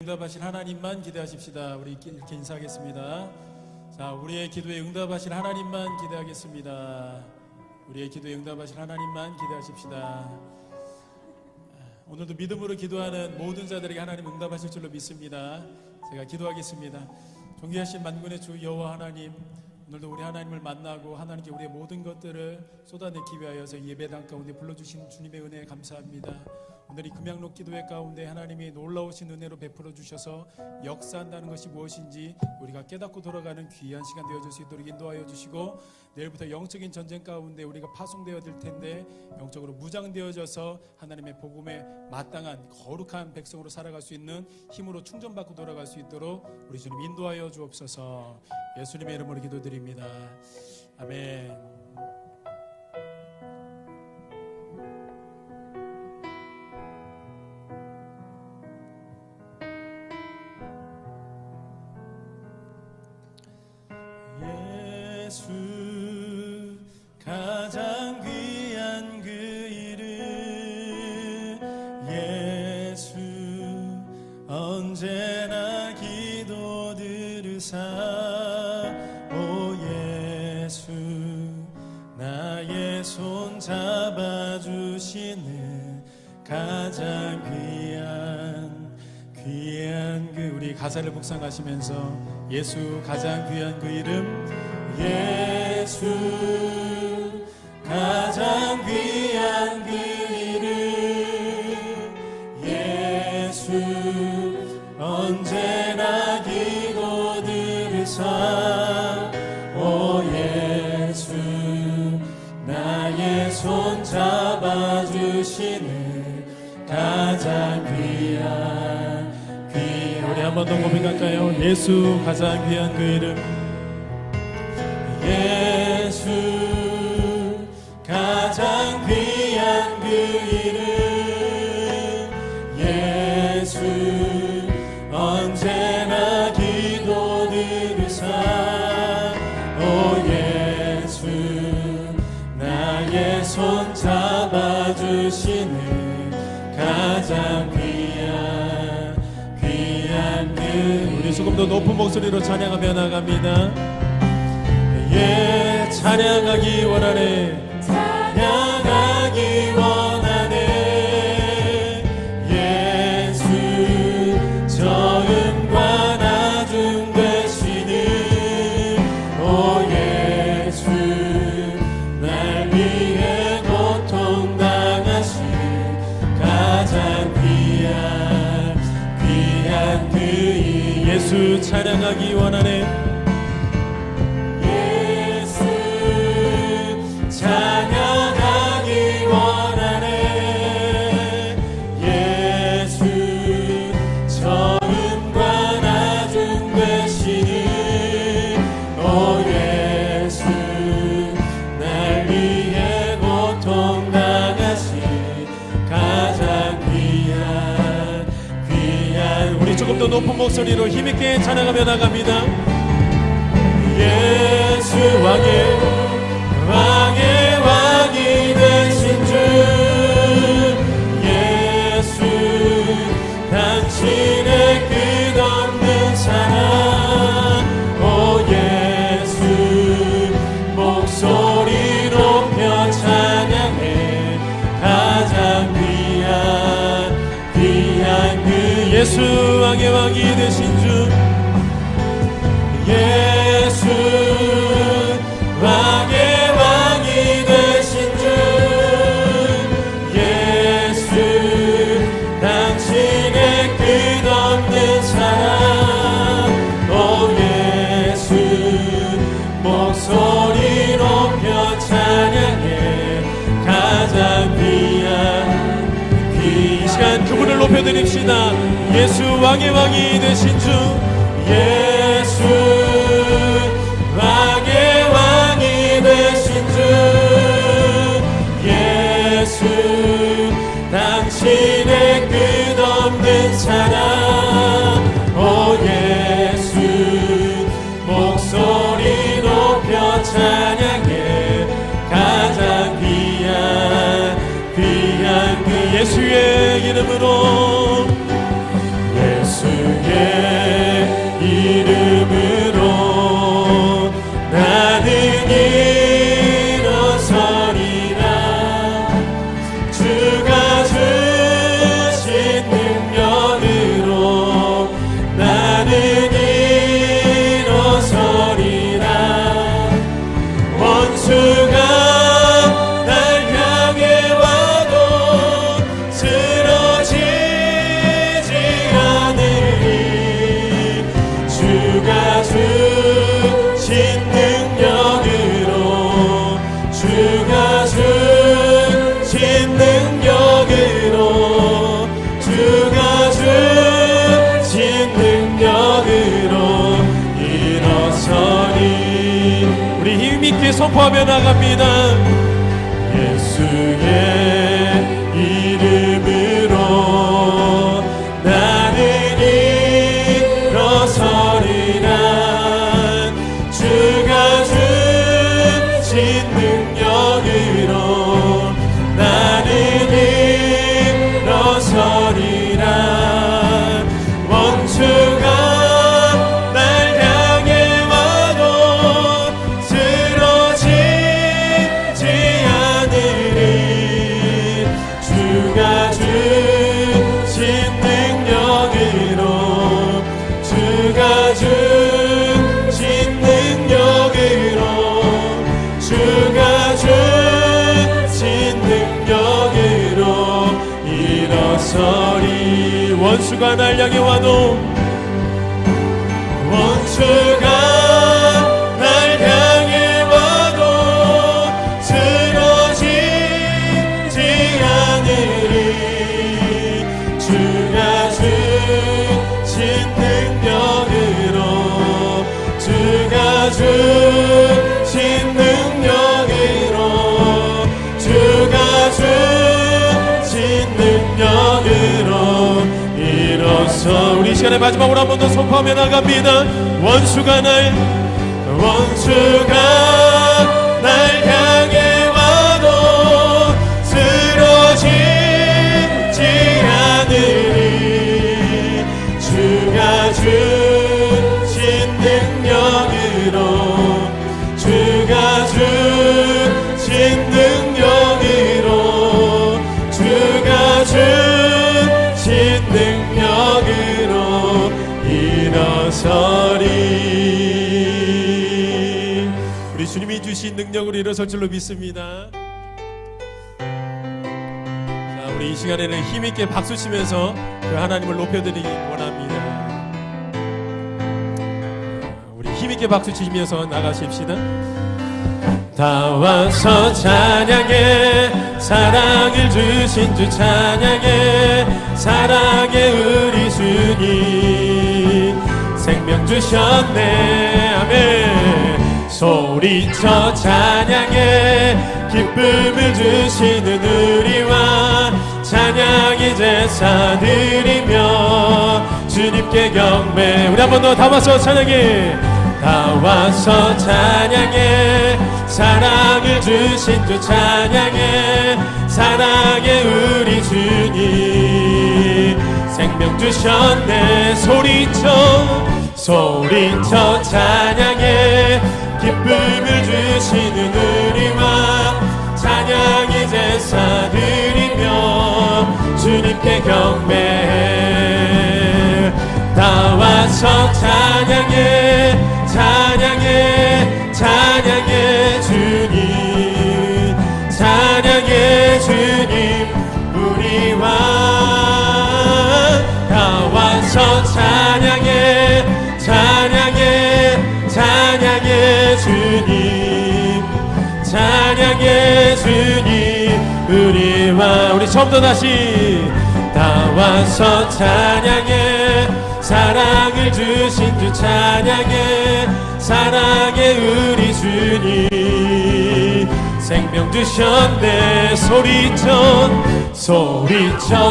응답하실 하나님만 기대하십시다. 우리 이렇게 인사하겠습니다. 자, 우리의 기도에 응답하실 하나님만 기대하겠습니다. 우리의 기도에 응답하실 하나님만 기대하십시다. 오늘도 믿음으로 기도하는 모든 자들에게 하나님 응답하실 줄로 믿습니다. 제가 기도하겠습니다. 존귀하신 만군의 주 여호와 하나님, 오늘도 우리 하나님을 만나고 하나님께 우리의 모든 것들을 쏟아내기 위하여서 예배당 가운데 불러주신 주님의 은혜에 감사합니다. 오늘 이 금양록 기도회 가운데 하나님이 놀라우신 은혜로 베풀어 주셔서 역사한다는 것이 무엇인지 우리가 깨닫고 돌아가는 귀한 시간 되어줄 수 있도록 인도하여 주시고, 내일부터 영적인 전쟁 가운데 우리가 파송되어 들 텐데 영적으로 무장되어져서 하나님의 복음에 마땅한 거룩한 백성으로 살아갈 수 있는 힘으로 충전받고 돌아갈 수 있도록 우리 주님 인도하여 주옵소서. 예수님의 이름으로 기도드립니다. 아멘. 예수 가장 귀한 그 이름, 예수 언제나 기도 들으사, 오 예수 나의 손 잡아주시는 가장 귀한 그, 우리 가사를 묵상하시면서 예수 가장 귀한 그 이름, 예수 가장 귀한 그 이름, 예수 언제나 기도 들으사, 오 예수 나의 손 잡아주시는 가장 귀한 우리 한 번 더 고백할까요? 예수 가장 귀한 그 이름, 예수 가장 귀한 그 이름, 예수 언제나 기도 들으사, 오 예수 나의 손 잡아주시는 가장 귀한 그, 우리 조금 더 높은 목소리로 찬양하며 나갑니다. 예, 찬양하기 원하네, 찬양하기 원하네, 예수 처음과 나중 되시는, 오 예수 날 위해 고통당하신 가장 귀한 그 예수 찬양하기 원하네, 찬양하기 원하네, 예수 처음과 나중 되시는, 오 예수 날 위해 고통당하신 가장 귀한 우리 조금 더 높은 목소리로 힘있게 찬양하며 나갑니다. 예수 왕의 되신 주, 예수 당신의 끝없는 사랑, 오 예수 목소리 높여 찬양해 가장 귀한 그 예수 왕이 되신 주, 예수 왕이 되신 주, 예수 당신의 끝없는 사랑, 오 예수 목소리 높여 찬양해 가장 이 시간 그분을 높여드립시다. 예수 왕이 되신 주, 예수 왕이 되신 주, 예수 당신의 끝없는 사랑, 오 예수 목소리 높여 찬양해 가장 귀한 그 예수의 이름으로, 예수 선포하며 나갑니다. 예수의 이름으로 나는 일어서리라. 주가 주신 능력으로 나는 일어서리라. 원수가 날 향해 와도 쓰러지지 않으리. 주가 주신 능력으로 주가 주신 능력으로 주가 주신 능력으로 일어서리. 원수가 날 향해 와도 원수가 날 향해 와도 쓰러지지 않으리. 주가 주신 능력으로 주가 주신 능력으로 주가 주신 능력으로 일어서. 우리 이 시간에 마지막으로 한 번 더 선포하며 나갑니다. 원수가 날 향해 와도 쓰러지지 않으리. 주가 주신 능력으로 주가 주신 능력으로 주가 주신 능력으로 일어서리. 우리 주님이 주신 능력으로 일어설 줄로 믿습니다. 자, 우리 이 시간에는 힘있게 박수치면서 그 하나님을 높여드리기 원합니다. 우리 힘있게 박수치면서 나가십시다. 다 와서 찬양해. 사랑을 주신 주 찬양해. 사랑의 우리 주님 생명 주셨네. 아멘. 소리쳐 찬양해. 기쁨을 주시는 우리와 찬양의 제사 드리며 주님께 경배. 우리 한 번 더 다 와서 찬양해. 다 와서 찬양해. 사랑을 주신 주 찬양해. 사랑의 우리 주님 생명 주셨네. 소리쳐 찬양해. 기쁨을 주시는 우리와 찬양의 제사 드리며 주님께 경배해. 다 와서 찬양해. 찬양해. 찬양해 주님. 찬양해 주님. 우리와 다 와서 찬양해. 찬양해. 찬양해 주님. 찬양해 주님. 우리와 우리 처음부터 다시. 다 와서 찬양해. 사랑을 주신 주 찬양해. 사랑의 우리 주님 생명 주셨네. 소리쳐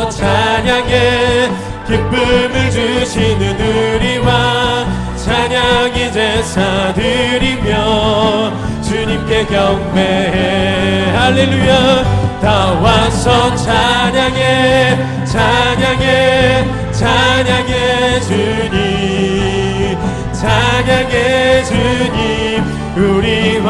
찬양해. 기쁨을 주시는 우리와 찬양의 제사 드리며 주님께 경배해. 할렐루야. 다 와서 찬양해. 찬양해. 찬양해 주님. 찬양해 주님. 우리와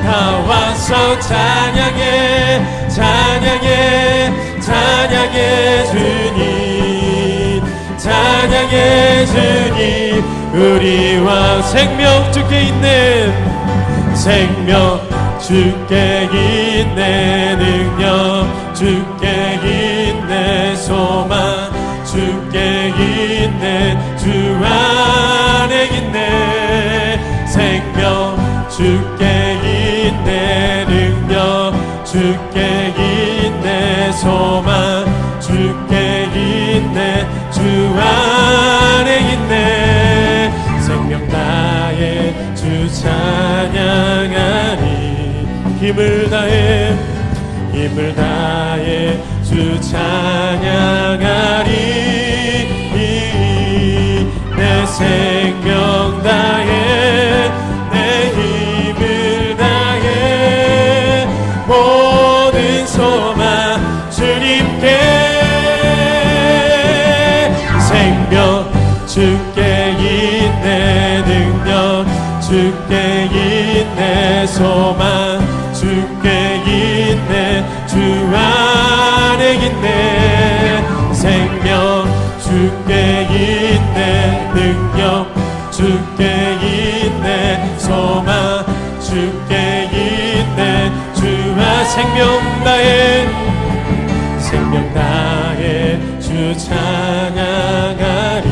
다 와서 찬양해. 찬양해. 찬양해 주님. 찬양해 주님. 우리와 생명 주께 있는 생명 주께 있네. 능력 주께 있네. 소망 주께 있네. 주 안에 있네. 생명 주께 있네. 능력 주께 있네. 소망 주께 있네. 주 안에 있네. 생명 나의 주 찬양 힘을 다해 주 찬양하리 내 생명 다해 내 힘을 다해 모든 소망 주님께 생명 주께 있네 능력 주께 있네 소망 주께 있네 주 안에 있네 생명 주께 있네 능력 주께 있네 소망 주께 있네 주와 생명 다해 주 찬양하리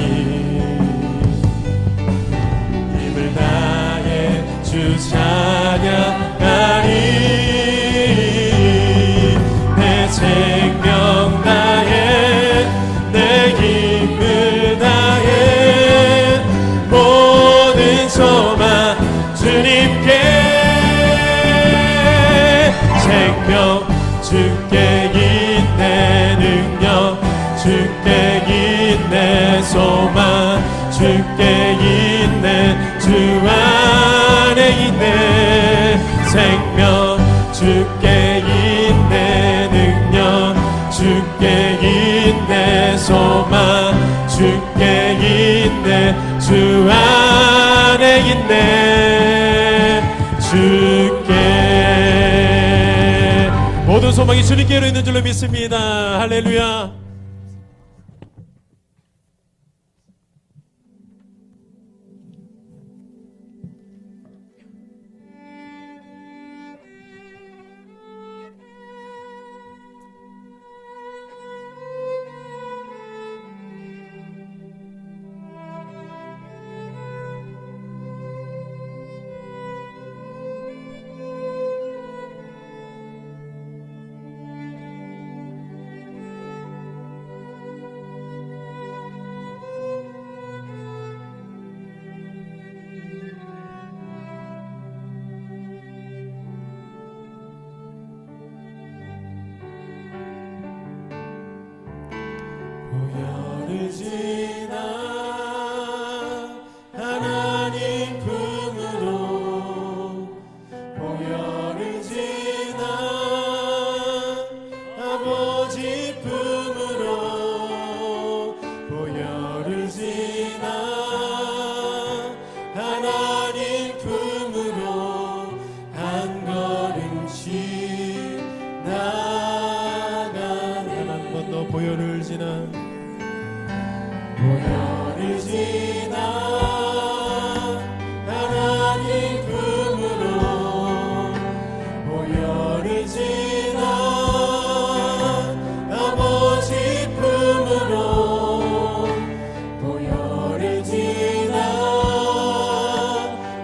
힘을 다해 주 찬양하리 내 생명 다해 내 힘을 다해 모든 소망 주님께 생명 주께 있네 능력 주께 있네 소망 주께 있네 주 안에 있네 생명 주께 있네 능력 주께 있네 소망 주께 있네 주 안에 있네 주께 모든 소망이 주님께로 있는 줄로 믿습니다. 할렐루야. 보혈을 지나 하나님 품으로 보혈을 지나 아버지 품으로 보혈을 지나 하나님 품으로 한 걸음씩 나가네 한 번 더 보혈을 지나 보혈을 지나 하나님 품으로 보혈을 지나 아버지 품으로 보혈을 지나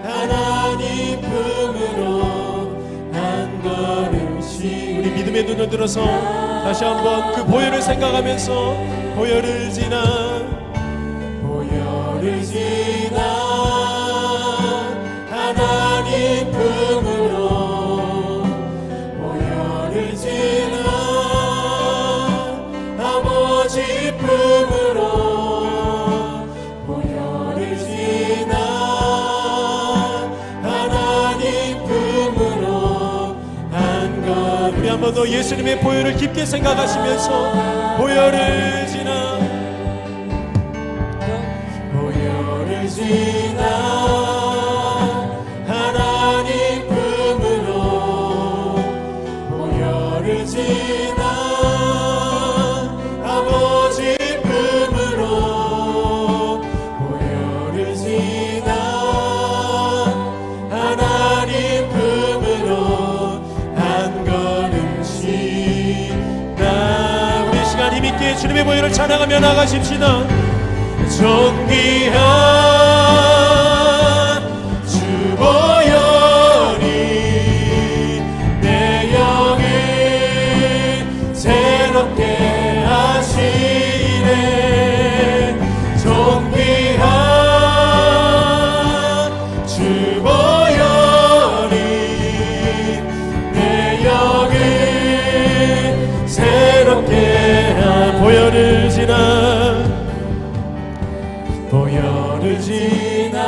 하나님 품으로 한 걸음씩 우리 믿음의 눈을 들어서 다시 한번 그 보혈을 생각하면서 보혈을 지나 보혈을 지나 하나님 품으로 보혈을 지나 아버지 품으로 보혈을 지나 하나님 품으로 한 것 우리 한 번 더 예수님의 보혈을 깊게 생각하시면서 보혈을 지나 보혈을 지나 하나님 품으로 보혈을 지나 아버지 품으로 보혈을 지나 하나님 품으로 한 걸음씩 나 우리 시간 힘있게 주님의 보혈을 찬양하며 나가십시다. 존귀한 주 보혈이 내 영을 새롭게 하시네 존귀한 주 보혈이 내 보혈을 지나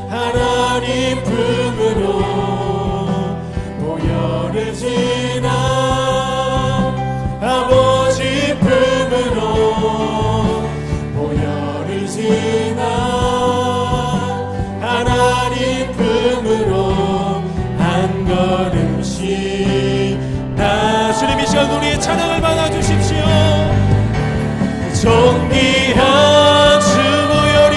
하나님 품으로 보혈을 지나 아버지 품으로 보혈을 지나 하나님 품으로 한 걸음씩 나 주님 이 시간 우리의 찬양을 받아주십시오. 존귀한 주 보혈이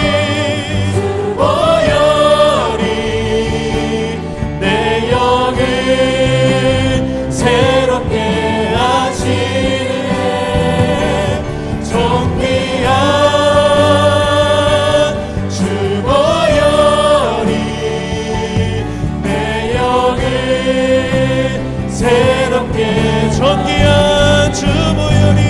내 영을 새롭게 하시네. 존귀한 주 보혈이 내 영을 새롭게 존귀한 주 보혈이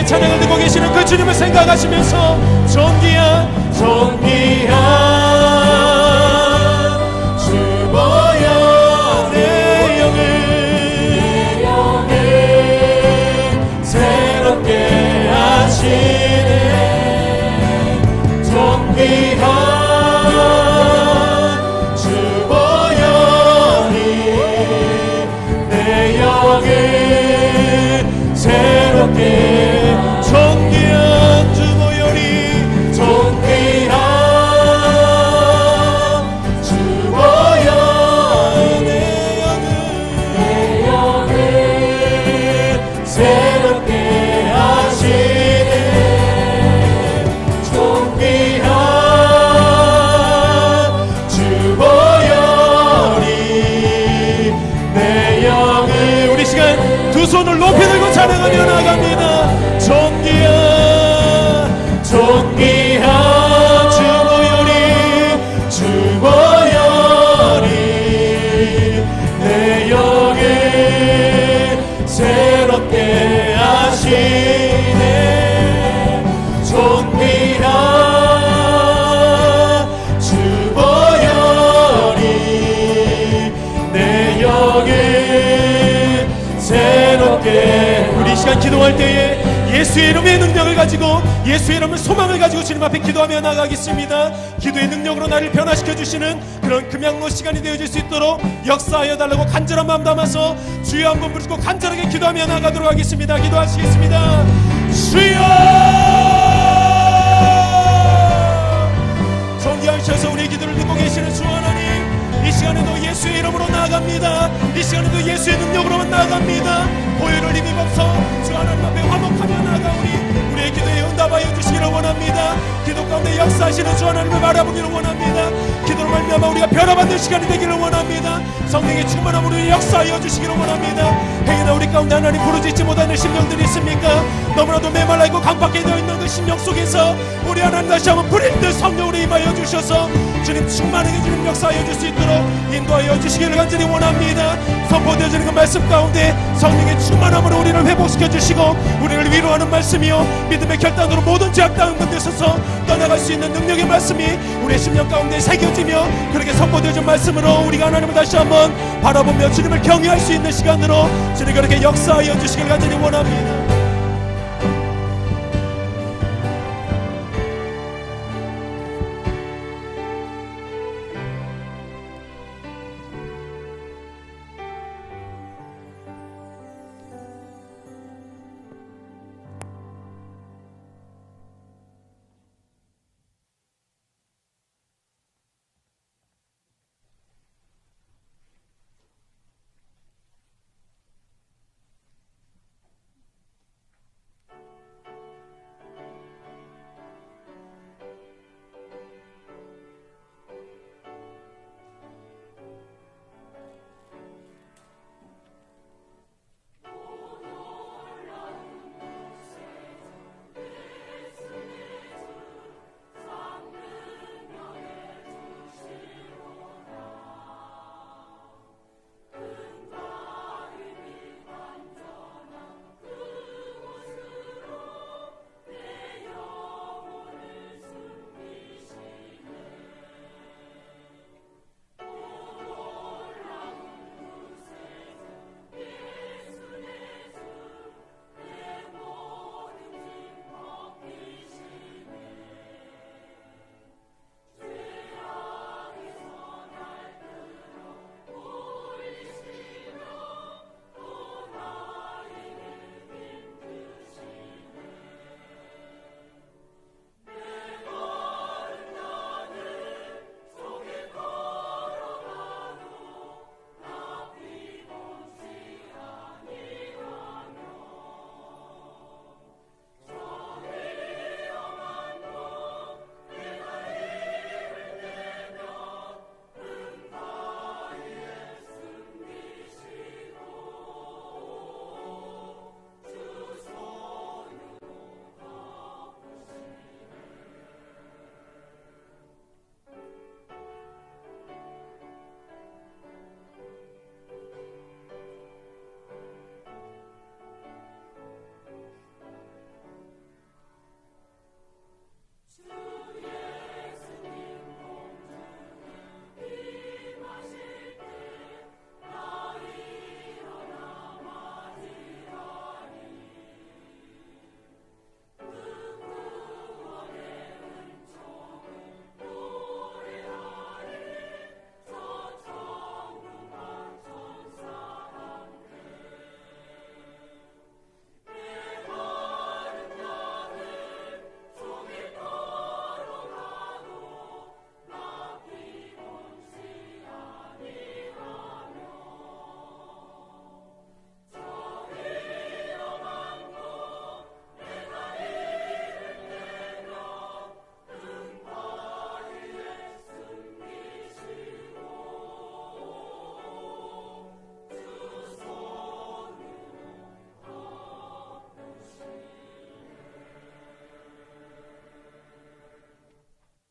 찬양을 듣고 계시는 그 주님을 생각하시면서 존귀한 주 보혈 내 영을 새롭게 하시네. 존귀한 주 보혈이 내 영을 새롭게 존귀한 주 보혈이 존귀한 주 보혈 내 영을 새롭게 하시네. 존귀한 주 보혈이 내 영을 우리 시간 두 손을 높이 들고 찬양하며 나갑니다. 존귀한 주 보혈이 내 영을 새롭게 하시네. 존귀한 주 보혈이 내 영을 새롭게 우리 시간 기도할 때에 예수의 이름의 능력을 가지고 예수의 이름의 소망을 가지고 주님 앞에 기도하며 나가겠습니다. 기도의 능력으로 나를 변화시켜 주시는 그런 금양로 시간이 되어질 수 있도록 역사하여 달라고 간절한 마음 담아서 주여 한번 부르시고 간절하게 기도하며 나가도록 하겠습니다. 기도하시겠습니다. 주여 존귀하셔서 우리의 기도를 듣고 계시는 주 하나님, 이 시간에도 예수의 이름으로 나아갑니다. 이 시간에도 예수의 능력으로만 나아갑니다. 보혈을 힘입어서 주 하나님 앞에 화목하며 나아가오니 우리의 기도에 응답하여 주시기를 원합니다. 기도 가운데 역사하시는 주 하나님을 바라보기를 원합니다. 기도로 말미암아 우리가 변화받는 시간이 되기를 원합니다. 성령의 충만함으로 역사하여 주시기를 원합니다. 행여나 우리 가운데 하나님 부르짖지 못하는 심령들이 있습니까? 너무나도 메말라 있고 강박해 되어 있는 그 심령 속에서 우리 하나님 다시 한번 불일듯 성령으로 임하여 주셔서 주님 충만하게 주님 역사하여 줄 수 있도록 인도하여 주시기를 간절히 원합니다. 선포되어지는 그 말씀 가운데 성령의 충만함으로 우리를 회복시켜 주시고 우리를 위로하는 말씀이요 믿음의 결단으로 모든 죄악 다운 분들 서서 떠나갈 수 있는 능력의 말씀이 우리의 심령 가운데 새겨지며 그렇게 선포되어진 말씀으로 우리가 하나님을 다시 한번 바라보며 주님을 경외할 수 있는 시간으로 주님 그렇게 역사하여 주시기를 간절히 원합니다.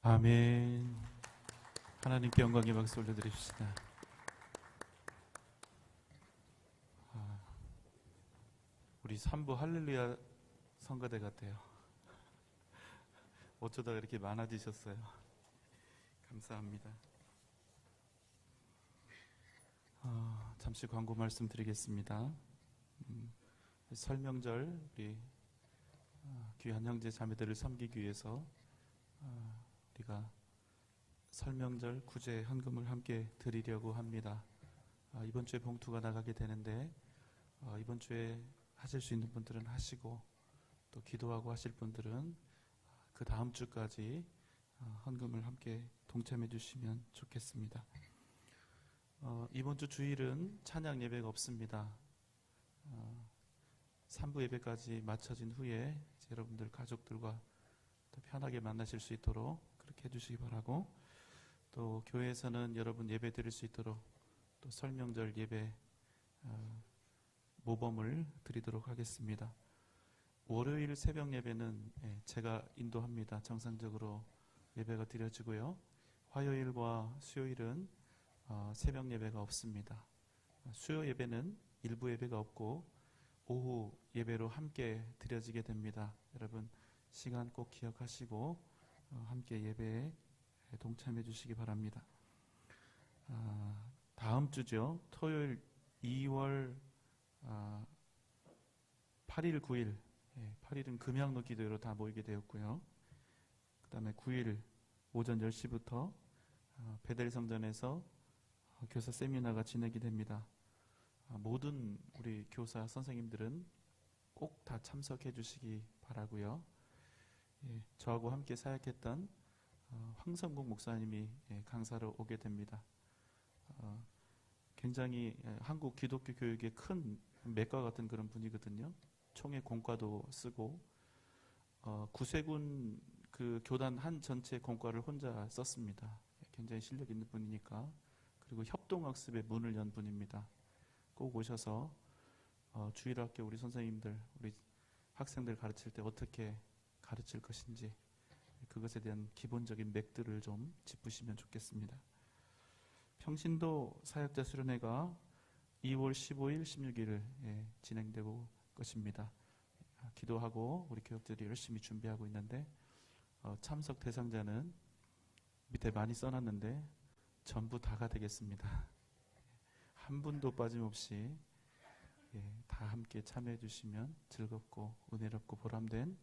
아멘. 하나님께 영광의 박수 올려드립시다. 우리 3부 할렐루야 성가대 같아요. 어쩌다 이렇게 많아지셨어요. 감사합니다. 잠시 광고 말씀드리겠습니다. 설명절 우리 귀한 형제 자매들을 섬기기 위해서 우리가 설명절 구제 헌금을 함께 드리려고 합니다. 이번 주에 봉투가 나가게 되는데 이번 주에 하실 수 있는 분들은 하시고 또 기도하고 하실 분들은 그 다음 주까지 헌금을 함께 동참해 주시면 좋겠습니다. 이번 주 주일은 찬양 예배가 없습니다. 3부 예배까지 마쳐진 후에 여러분들 가족들과 더 편하게 만나실 수 있도록 그렇게 해주시기 바라고, 또 교회에서는 여러분 예배 드릴 수 있도록 또 설명절 예배 모범을 드리도록 하겠습니다. 월요일 새벽 예배는 제가 인도합니다. 정상적으로 예배가 드려지고요. 화요일과 수요일은 새벽 예배가 없습니다. 수요 예배는 일부 예배가 없고 오후 예배로 함께 드려지게 됩니다. 여러분 시간 꼭 기억하시고 함께 예배에 동참해 주시기 바랍니다. 다음 주죠. 토요일 2월 8일, 9일 8일은 금양로 기도회로 다 모이게 되었고요. 그 다음에 9일 오전 10시부터 베델 성전에서 교사 세미나가 진행이 됩니다. 모든 우리 교사 선생님들은 꼭 다 참석해 주시기 바라고요. 저하고 함께 사역했던 황성국 목사님이 강사로 오게 됩니다. 굉장히 한국 기독교 교육의 큰 맥과 같은 그런 분이거든요. 총회 공과도 쓰고 구세군 그 교단 한 전체 공과를 혼자 썼습니다. 굉장히 실력 있는 분이니까. 그리고 협동학습의 문을 연 분입니다. 꼭 오셔서 주일학교 우리 선생님들, 우리 학생들 가르칠 때 어떻게 가르칠 것인지 그것에 대한 기본적인 맥들을 좀 짚으시면 좋겠습니다. 평신도 사역자 수련회가 2월 15일, 16일 진행되고 것입니다. 기도하고 우리 교육들이 열심히 준비하고 있는데 참석 대상자는 밑에 많이 써놨는데 전부 다가 되겠습니다. 한 분도 빠짐없이 다 함께 참여해 주시면 즐겁고 은혜롭고 보람된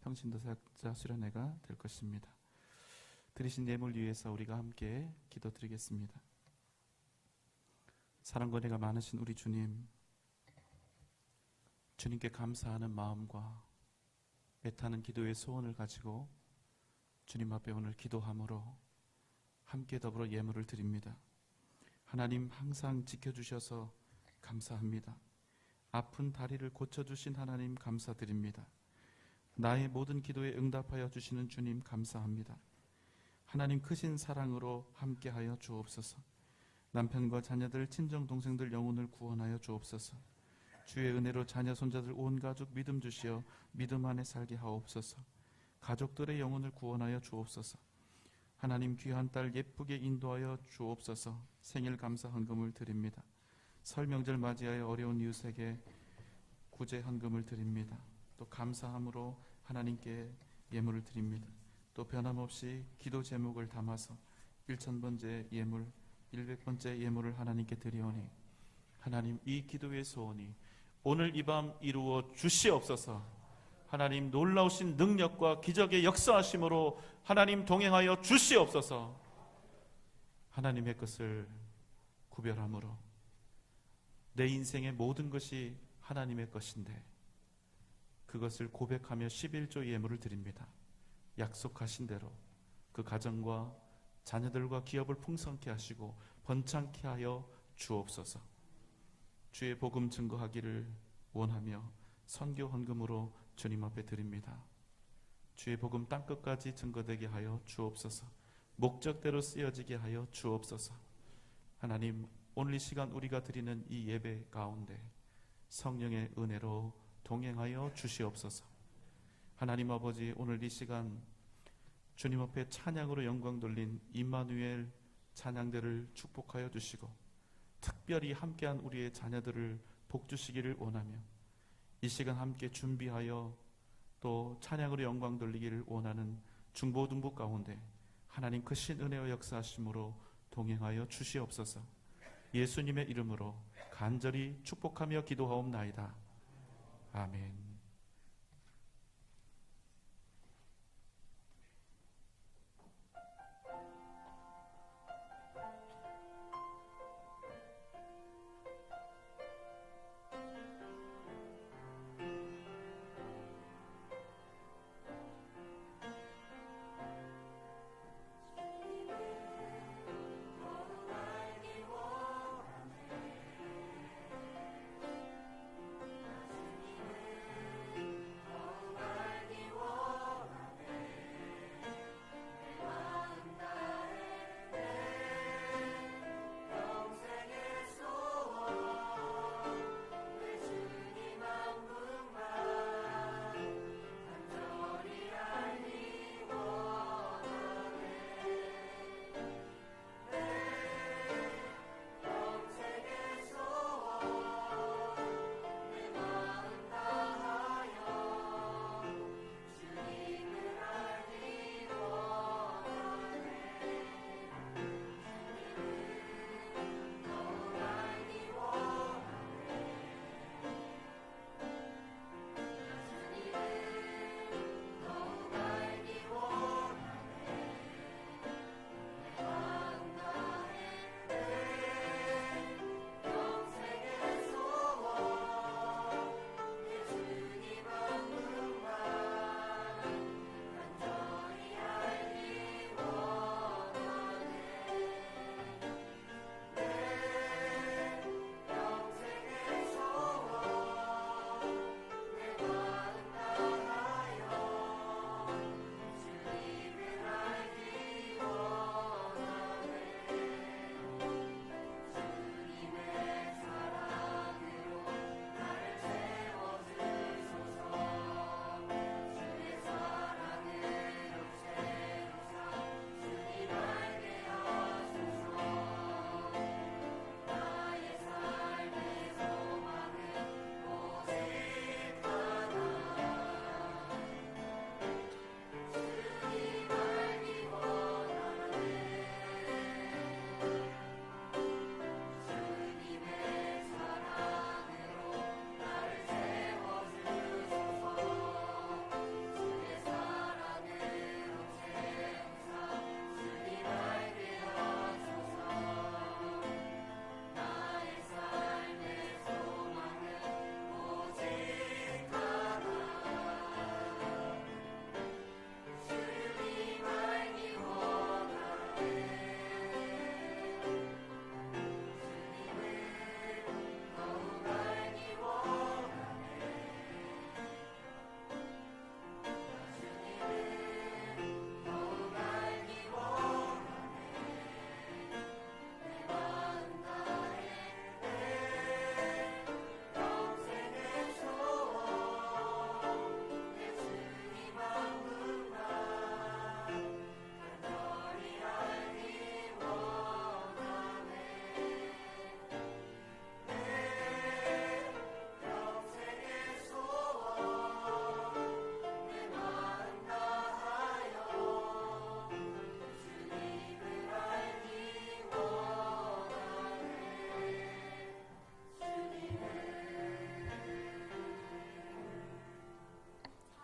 평신도 사역자 수련회가 될 것입니다. 드리신 예물 위해서 우리가 함께 기도드리겠습니다. 사랑과 은혜가 많으신 우리 주님, 주님께 감사하는 마음과 애타는 기도의 소원을 가지고 주님 앞에 오늘 기도함으로 함께 더불어 예물을 드립니다. 하나님 항상 지켜주셔서 감사합니다. 아픈 다리를 고쳐주신 하나님 감사드립니다. 나의 모든 기도에 응답하여 주시는 주님 감사합니다. 하나님 크신 사랑으로 함께하여 주옵소서. 남편과 자녀들, 친정 동생들 영혼을 구원하여 주옵소서. 주의 은혜로 자녀 손자들 온 가족 믿음 주시어 믿음 안에 살게 하옵소서. 가족들의 영혼을 구원하여 주옵소서. 하나님 귀한 딸 예쁘게 인도하여 주옵소서. 생일 감사 헌금을 드립니다. 설 명절 맞이하여 어려운 이웃에게 구제 헌금을 드립니다. 또 감사함으로 하나님께 예물을 드립니다. 또 변함없이 기도 제목을 담아서 1000번째 예물, 100번째 예물을 하나님께 드리오니 하나님 이 기도의 소원이 오늘 이 밤 이루어 주시옵소서. 하나님 놀라우신 능력과 기적의 역사하심으로 하나님 동행하여 주시옵소서. 하나님의 것을 구별함으로 내 인생의 모든 것이 하나님의 것인데 그것을 고백하며 11조 예물을 드립니다. 약속하신 대로 그 가정과 자녀들과 기업을 풍성케 하시고 번창케 하여 주옵소서. 주의 복음 증거하기를 원하며 선교 헌금으로 주님 앞에 드립니다. 주의 복음 땅끝까지 증거되게 하여 주옵소서. 목적대로 쓰여지게 하여 주옵소서. 하나님 오늘 이 시간 우리가 드리는 이 예배 가운데 성령의 은혜로 동행하여 주시옵소서. 하나님 아버지 오늘 이 시간 주님 앞에 찬양으로 영광 돌린 임마누엘 찬양대를 축복하여 주시고 특별히 함께한 우리의 자녀들을 복 주시기를 원하며 이 시간 함께 준비하여 또 찬양으로 영광 돌리기를 원하는 중보등부 가운데 하나님 크신 은혜와 역사하심으로 동행하여 주시옵소서. 예수님의 이름으로 간절히 축복하며 기도하옵나이다. 아멘.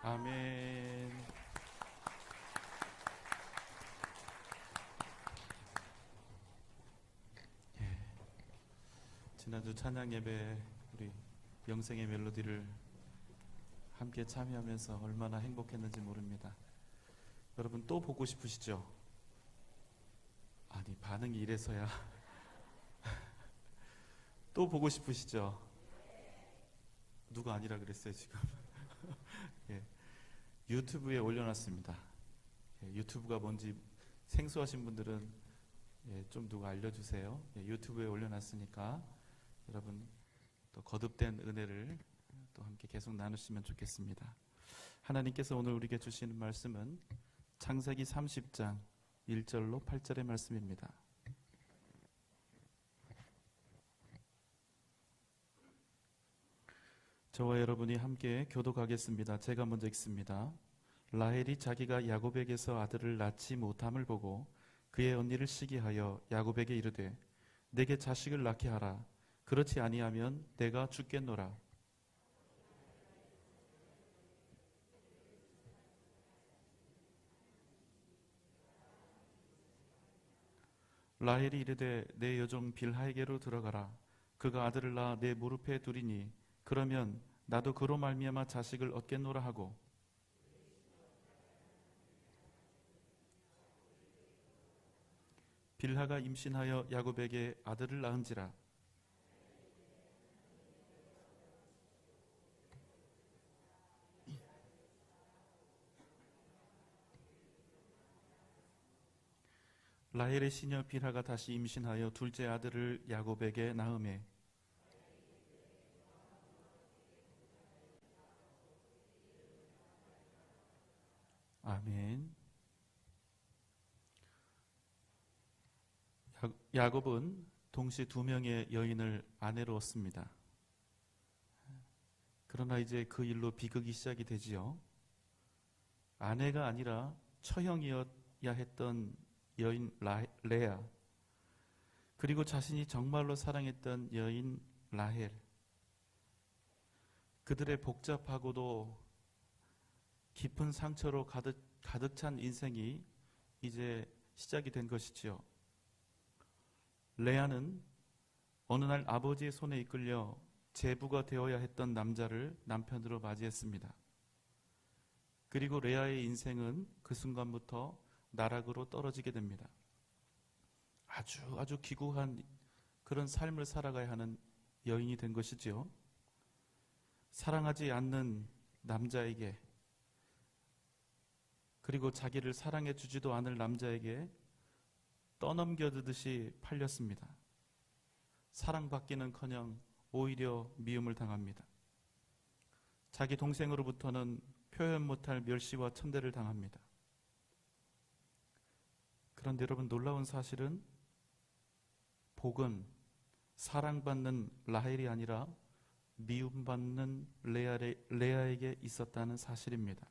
아멘. 지난주 찬양 예배 우리 영생의 멜로디를 함께 참여하면서 얼마나 행복했는지 모릅니다. 여러분 또 보고 싶으시죠? 아니 반응이 이래서야. 또 보고 싶으시죠? 누가 아니라 그랬어요 지금. 예. 유튜브에 올려놨습니다. 예, 유튜브가 뭔지 생소하신 분들은 좀 누가 알려주세요. 유튜브에 올려놨으니까 여러분 또 거듭된 은혜를 또 함께 계속 나누시면 좋겠습니다. 하나님께서 오늘 우리에게 주시는 말씀은 창세기 30장 1절로 8절의 말씀입니다. 저와 여러분이 함께 교독하겠습니다. 제가 먼저 읽습니다. 라헬이 자기가 야곱에게서 아들을 낳지 못함을 보고 그의 언니를 시기하여 야곱에게 이르되 내게 자식을 낳게 하라. 그렇지 아니하면 내가 죽겠노라. 라헬이 이르되 내 여종 빌하에게로 들어가라. 그가 아들을 낳아 내 무릎에 두리니 그러면 나도 그로 말미암아 자식을 얻겠노라 하고 빌하가 임신하여 야곱에게 아들을 낳은지라. 라헬의 시녀 빌하가 다시 임신하여 둘째 아들을 야곱에게 낳으매 아멘. 야곱은 동시에 두 명의 여인을 아내로 얻습니다. 그러나 이제 그 일로 비극이 시작이 되지요. 아내가 아니라 처형이어야 했던 여인 레아, 그리고 자신이 정말로 사랑했던 여인 라헬, 그들의 복잡하고도 깊은 상처로 가득 찬 인생이 이제 시작이 된 것이지요. 레아는 어느 날 아버지의 손에 이끌려 제부가 되어야 했던 남자를 남편으로 맞이했습니다. 그리고 레아의 인생은 그 순간부터 나락으로 떨어지게 됩니다. 아주 기구한 그런 삶을 살아가야 하는 여인이 된 것이지요. 사랑하지 않는 남자에게, 그리고 자기를 사랑해 주지도 않을 남자에게 떠넘겨주듯이 팔렸습니다. 사랑받기는커녕 오히려 미움을 당합니다. 자기 동생으로부터는 표현 못할 멸시와 천대를 당합니다. 그런데 여러분, 놀라운 사실은 복은 사랑받는 라헬이 아니라 미움받는 레아에게 있었다는 사실입니다.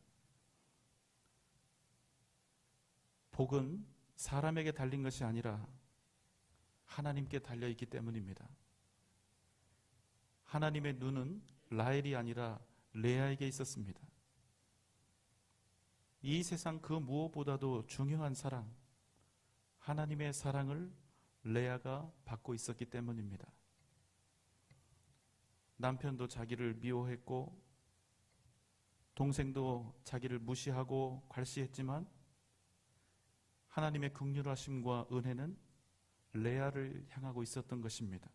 복은 사람에게 달린 것이 아니라 하나님께 달려있기 때문입니다. 하나님의 눈은 라헬이 아니라 레아에게 있었습니다. 이 세상 그 무엇보다도 중요한 사랑, 하나님의 사랑을 레아가 받고 있었기 때문입니다. 남편도 자기를 미워했고 동생도 자기를 무시하고 괄시했지만 하나님의 긍휼하심과 은혜는 레아를 향하고 있었던 것입니다.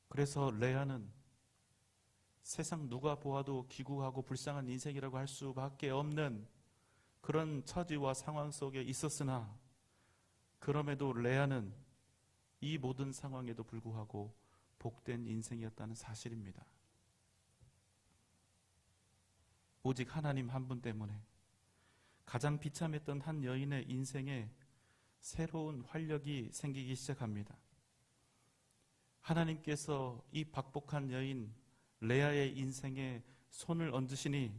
그래서 레아는 세상 누가 보아도 기구하고 불쌍한 인생이라고 할 수밖에 없는 그런 처지와 상황 속에 있었으나, 그럼에도 레아는 이 모든 상황에도 불구하고 복된 인생이었다는 사실입니다. 오직 하나님 한 분 때문에 가장 비참했던 한 여인의 인생에 새로운 활력이 생기기 시작합니다. 하나님께서 이 박복한 여인 레아의 인생에 손을 얹으시니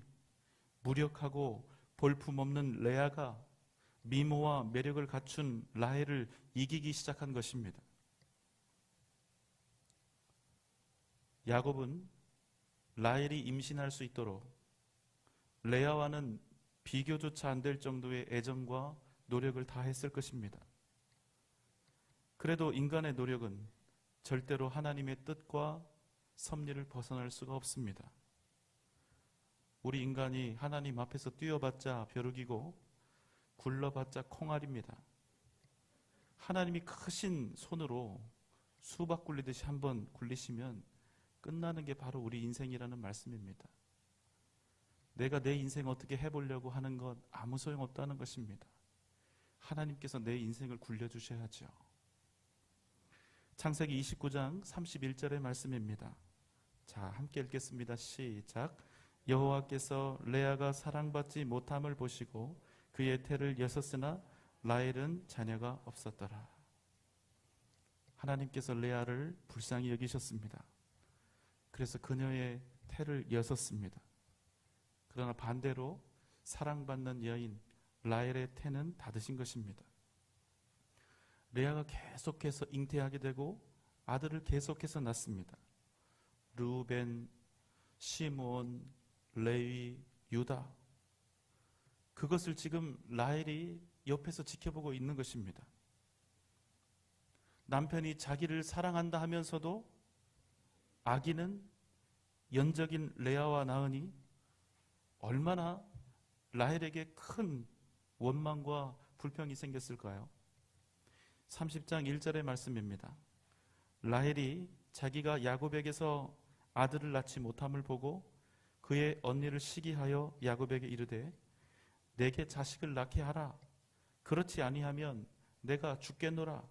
무력하고 볼품없는 레아가 미모와 매력을 갖춘 라헬을 이기기 시작한 것입니다. 야곱은 라헬이 임신할 수 있도록 레아와는 비교조차 안 될 정도의 애정과 노력을 다했을 것입니다. 그래도 인간의 노력은 절대로 하나님의 뜻과 섭리를 벗어날 수가 없습니다. 우리 인간이 하나님 앞에서 뛰어봤자 벼룩이고 굴러봤자 콩알입니다. 하나님이 크신 손으로 수박 굴리듯이 한번 굴리시면 끝나는 게 바로 우리 인생이라는 말씀입니다. 내가 내 인생 어떻게 해보려고 하는 것 아무 소용없다는 것입니다. 하나님께서 내 인생을 굴려주셔야죠. 창세기 29장 31절의 말씀입니다. 자, 함께 읽겠습니다. 시작. 여호와께서 레아가 사랑받지 못함을 보시고 그의 태를 여섰으나 라헬은 자녀가 없었더라. 하나님께서 레아를 불쌍히 여기셨습니다. 그래서 그녀의 태를 여섰습니다. 그러나 반대로 사랑받는 여인 라헬의 태는 닫으신 것입니다. 레아가 계속해서 잉태하게 되고 아들을 계속해서 낳습니다. 루벤, 시므온, 레위, 유다. 그것을 지금 라헬이 옆에서 지켜보고 있는 것입니다. 남편이 자기를 사랑한다 하면서도 아기는 연적인 레아와 낳으니 얼마나 라헬에게 큰 원망과 불평이 생겼을까요? 30장 1절의 말씀입니다. 라헬이 자기가 야곱에게서 아들을 낳지 못함을 보고 그의 언니를 시기하여 야곱에게 이르되 내게 자식을 낳게 하라. 그렇지 아니하면 내가 죽겠노라.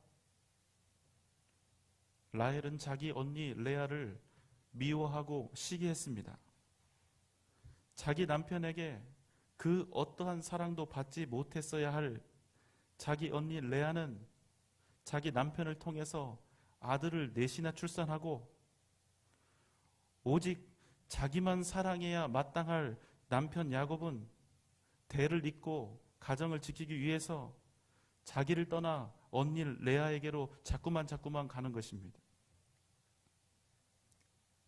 라헬은 자기 언니 레아를 미워하고 시기했습니다. 자기 남편에게 그 어떠한 사랑도 받지 못했어야 할 자기 언니 레아는 자기 남편을 통해서 아들을 넷이나 출산하고 오직 자기만 사랑해야 마땅할 남편 야곱은 대를 잇고 가정을 지키기 위해서 자기를 떠나 언니 레아에게로 자꾸만 가는 것입니다.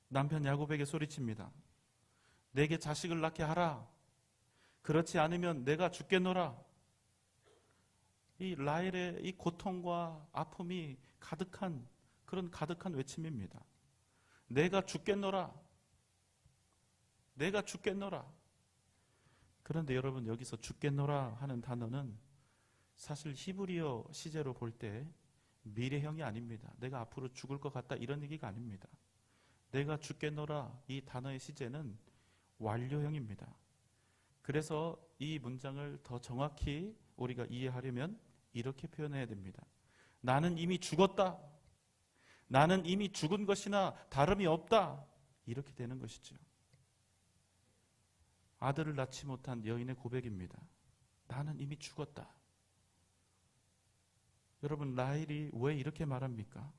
남편 야곱에게 소리칩니다. 내게 자식을 낳게 하라. 그렇지 않으면 내가 죽겠노라. 이 라헬의 이 고통과 아픔이 가득한 그런 가득한 외침입니다. 내가 죽겠노라. 내가 죽겠노라. 그런데 여러분, 여기서 죽겠노라 하는 단어는 사실 히브리어 시제로 볼 때 미래형이 아닙니다. 내가 앞으로 죽을 것 같다 이런 얘기가 아닙니다. 내가 죽겠노라 이 단어의 시제는 완료형입니다. 그래서 이 문장을 더 정확히 우리가 이해하려면 이렇게 표현해야 됩니다. 나는 이미 죽었다. 나는 이미 죽은 것이나 다름이 없다. 이렇게 되는 것이죠. 아들을 낳지 못한 여인의 고백입니다. 나는 이미 죽었다. 여러분, 라헬이 왜 이렇게 말합니까?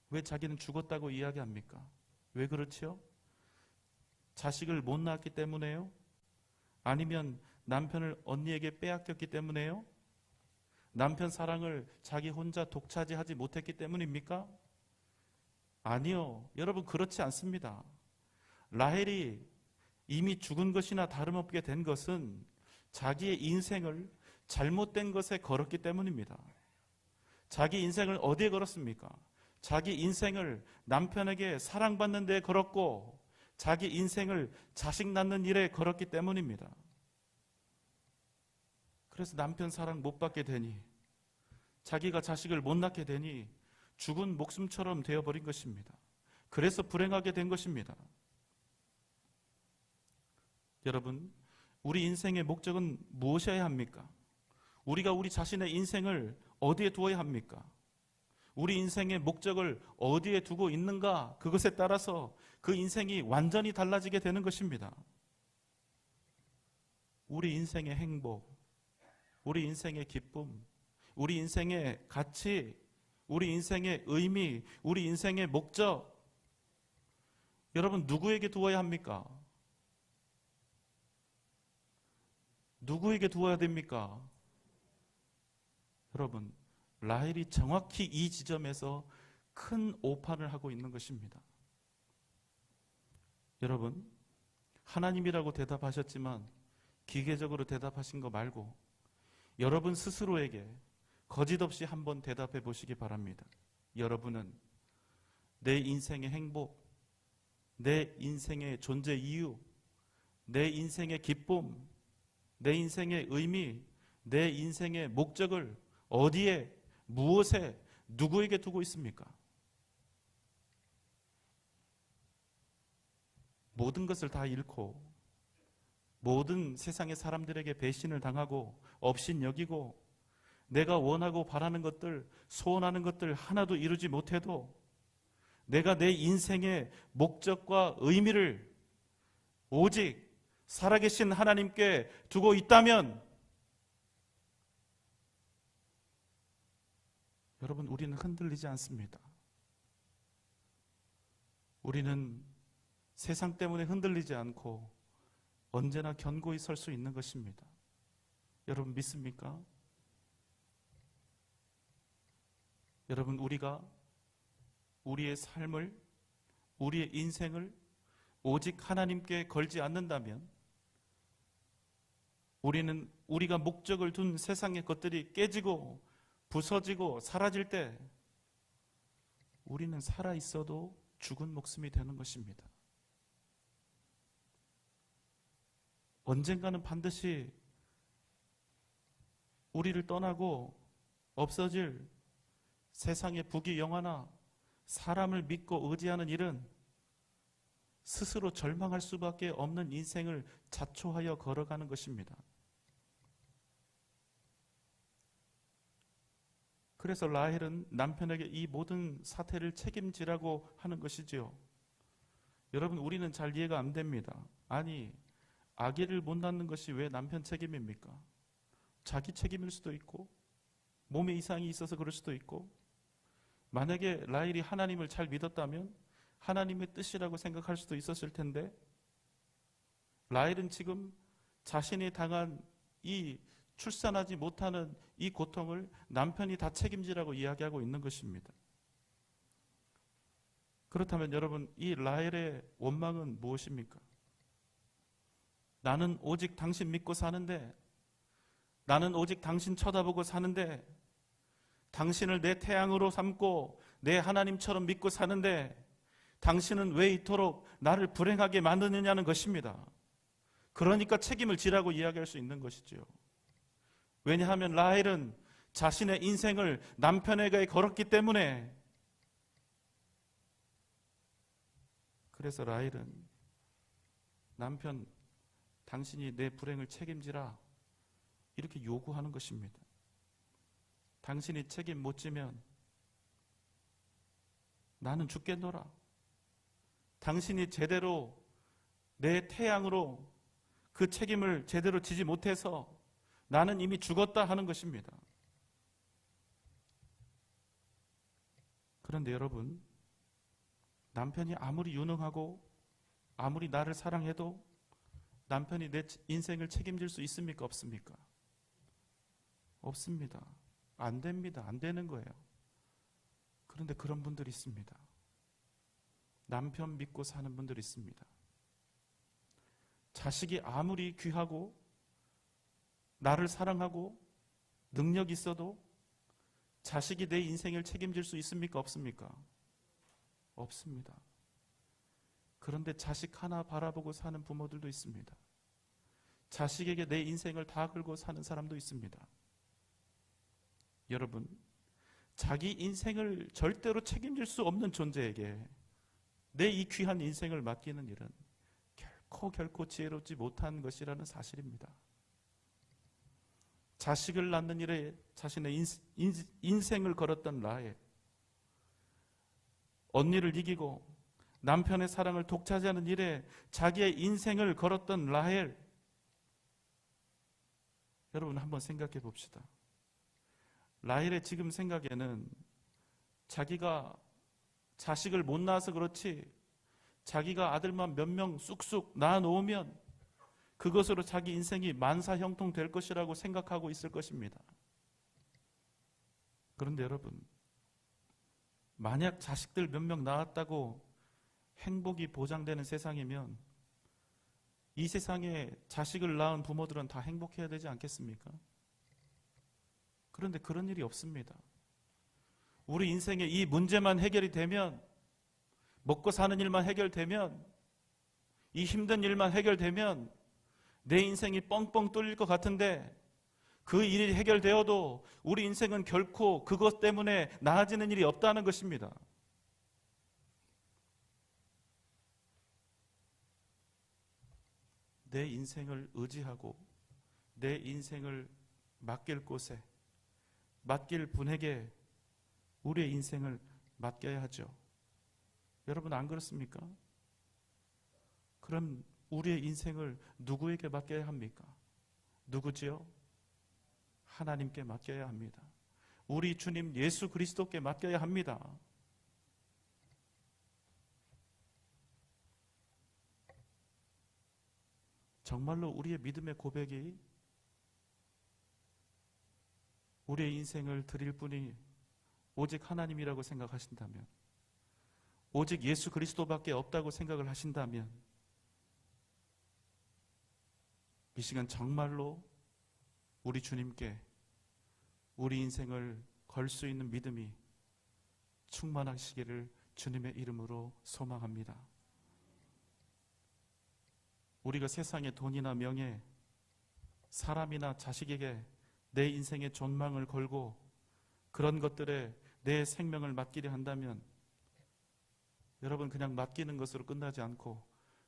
왜 자기는 죽었다고 이야기합니까? 왜 그렇지요? 자식을 못 낳았기 때문에요? 아니면 남편을 언니에게 빼앗겼기 때문에요? 남편 사랑을 자기 혼자 독차지하지 못했기 때문입니까? 아니요. 여러분, 그렇지 않습니다. 라헬이 이미 죽은 것이나 다름없게 된 것은 자기의 인생을 잘못된 것에 걸었기 때문입니다. 자기 인생을 어디에 걸었습니까? 자기 인생을 남편에게 사랑받는 데에 걸었고 자기 인생을 자식 낳는 일에 걸었기 때문입니다. 그래서 남편 사랑 못 받게 되니, 자기가 자식을 못 낳게 되니 죽은 목숨처럼 되어버린 것입니다. 그래서 불행하게 된 것입니다. 여러분, 우리 인생의 목적은 무엇이어야 합니까? 우리가 우리 자신의 인생을 어디에 두어야 합니까? 우리 인생의 목적을 어디에 두고 있는가? 그것에 따라서 그 인생이 완전히 달라지게 되는 것입니다. 우리 인생의 행복, 우리 인생의 기쁨, 우리 인생의 가치, 우리 인생의 의미, 우리 인생의 목적, 여러분, 누구에게 두어야 합니까? 누구에게 두어야 됩니까? 여러분, 라헬이 정확히 이 지점에서 큰 오판을 하고 있는 것입니다. 여러분, 하나님이라고 대답하셨지만 기계적으로 대답하신 거 말고 여러분 스스로에게 거짓없이 한번 대답해 보시기 바랍니다. 여러분은 내 인생의 행복, 내 인생의 존재 이유, 내 인생의 기쁨, 내 인생의 의미, 내 인생의 목적을 어디에, 무엇에, 누구에게 두고 있습니까? 모든 것을 다 잃고 모든 세상의 사람들에게 배신을 당하고 업신여기고 내가 원하고 바라는 것들, 소원하는 것들 하나도 이루지 못해도 내가 내 인생의 목적과 의미를 오직 살아계신 하나님께 두고 있다면 여러분, 우리는 흔들리지 않습니다. 우리는 세상 때문에 흔들리지 않고 언제나 견고히 설 수 있는 것입니다. 여러분 믿습니까? 여러분, 우리가 우리의 삶을, 우리의 인생을 오직 하나님께 걸지 않는다면 우리는 우리가 목적을 둔 세상의 것들이 깨지고 부서지고 사라질 때 우리는 살아있어도 죽은 목숨이 되는 것입니다. 언젠가는 반드시 우리를 떠나고 없어질 세상의 부귀영화나 사람을 믿고 의지하는 일은 스스로 절망할 수밖에 없는 인생을 자초하여 걸어가는 것입니다. 그래서 라헬은 남편에게 이 모든 사태를 책임지라고 하는 것이지요. 여러분, 우리는 잘 이해가 안 됩니다. 아니, 아기를 못 낳는 것이 왜 남편 책임입니까? 자기 책임일 수도 있고 몸에 이상이 있어서 그럴 수도 있고, 만약에 라헬이 하나님을 잘 믿었다면 하나님의 뜻이라고 생각할 수도 있었을 텐데, 라헬은 지금 자신이 당한 이 출산하지 못하는 이 고통을 남편이 다 책임지라고 이야기하고 있는 것입니다. 그렇다면 여러분, 이 라헬의 원망은 무엇입니까? 나는 오직 당신 믿고 사는데, 나는 오직 당신 쳐다보고 사는데, 당신을 내 태양으로 삼고 내 하나님처럼 믿고 사는데 당신은 왜 이토록 나를 불행하게 만드느냐는 것입니다. 그러니까 책임을 지라고 이야기할 수 있는 것이죠. 왜냐하면 라헬은 자신의 인생을 남편에게 걸었기 때문에. 그래서 라헬은 남편, 당신이 내 불행을 책임지라 이렇게 요구하는 것입니다. 당신이 책임 못 지면 나는 죽겠노라. 당신이 제대로 내 태양으로 그 책임을 제대로 지지 못해서 나는 이미 죽었다 하는 것입니다. 그런데 여러분, 남편이 아무리 유능하고 아무리 나를 사랑해도 남편이 내 인생을 책임질 수 있습니까? 없습니까? 없습니다. 안 됩니다. 안 되는 거예요. 그런데 그런 분들이 있습니다. 남편 믿고 사는 분들이 있습니다. 자식이 아무리 귀하고 나를 사랑하고 능력 있어도 자식이 내 인생을 책임질 수 있습니까? 없습니까? 없습니다. 그런데 자식 하나 바라보고 사는 부모들도 있습니다. 자식에게 내 인생을 다 걸고 사는 사람도 있습니다. 여러분, 자기 인생을 절대로 책임질 수 없는 존재에게 내 이 귀한 인생을 맡기는 일은 결코 지혜롭지 못한 것이라는 사실입니다. 자식을 낳는 일에 자신의 인생을 걸었던 라헬, 언니를 이기고 남편의 사랑을 독차지하는 일에 자기의 인생을 걸었던 라헬, 여러분 한번 생각해 봅시다. 라헬의 지금 생각에는 자기가 자식을 못 낳아서 그렇지 자기가 아들만 몇 명 쑥쑥 낳아놓으면 그것으로 자기 인생이 만사형통 될 것이라고 생각하고 있을 것입니다. 그런데 여러분, 만약 자식들 몇 명 낳았다고 행복이 보장되는 세상이면 이 세상에 자식을 낳은 부모들은 다 행복해야 되지 않겠습니까? 그런데 그런 일이 없습니다. 우리 인생의 이 문제만 해결이 되면, 먹고 사는 일만 해결되면, 이 힘든 일만 해결되면 내 인생이 뻥뻥 뚫릴 것 같은데, 그 일이 해결되어도 우리 인생은 결코 그것 때문에 나아지는 일이 없다는 것입니다. 내 인생을 의지하고 내 인생을 맡길 곳에, 맡길 분에게 우리의 인생을 맡겨야 하죠. 여러분 안 그렇습니까? 그럼 우리의 인생을 누구에게 맡겨야 합니까? 누구지요? 하나님께 맡겨야 합니다. 우리 주님 예수 그리스도께 맡겨야 합니다. 정말로 우리의 믿음의 고백이 우리의 인생을 드릴 분이 오직 하나님이라고 생각하신다면, 오직 예수 그리스도밖에 없다고 생각을 하신다면, 이 시간 정말로 우리 주님께 우리 인생을 걸 수 있는 믿음이 충만하시기를 주님의 이름으로 소망합니다. 우리가 세상의 돈이나 명예, 사람이나 자식에게 내 인생의 존망을 걸고 그런 것들에 내 생명을 맡기려 한다면, 여러분, 그냥 맡기는 것으로 끝나지 않고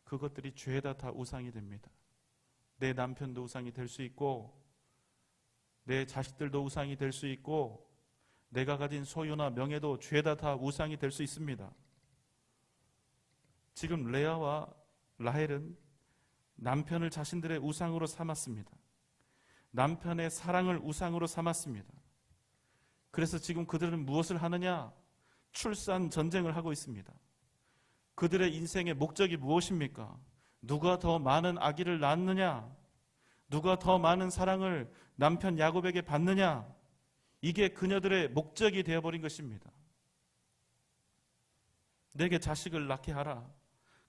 그것들이 죄다 다 우상이 됩니다. 내 남편도 우상이 될 수 있고, 내 자식들도 우상이 될 수 있고, 내가 가진 소유나 명예도 죄다 다 우상이 될 수 있습니다. 지금 레아와 라헬은 남편을 자신들의 우상으로 삼았습니다. 남편의 사랑을 우상으로 삼았습니다. 그래서 지금 그들은 무엇을 하느냐? 출산 전쟁을 하고 있습니다. 그들의 인생의 목적이 무엇입니까? 누가 더 많은 아기를 낳느냐? 누가 더 많은 사랑을 남편 야곱에게 받느냐? 이게 그녀들의 목적이 되어버린 것입니다. 내게 자식을 낳게 하라.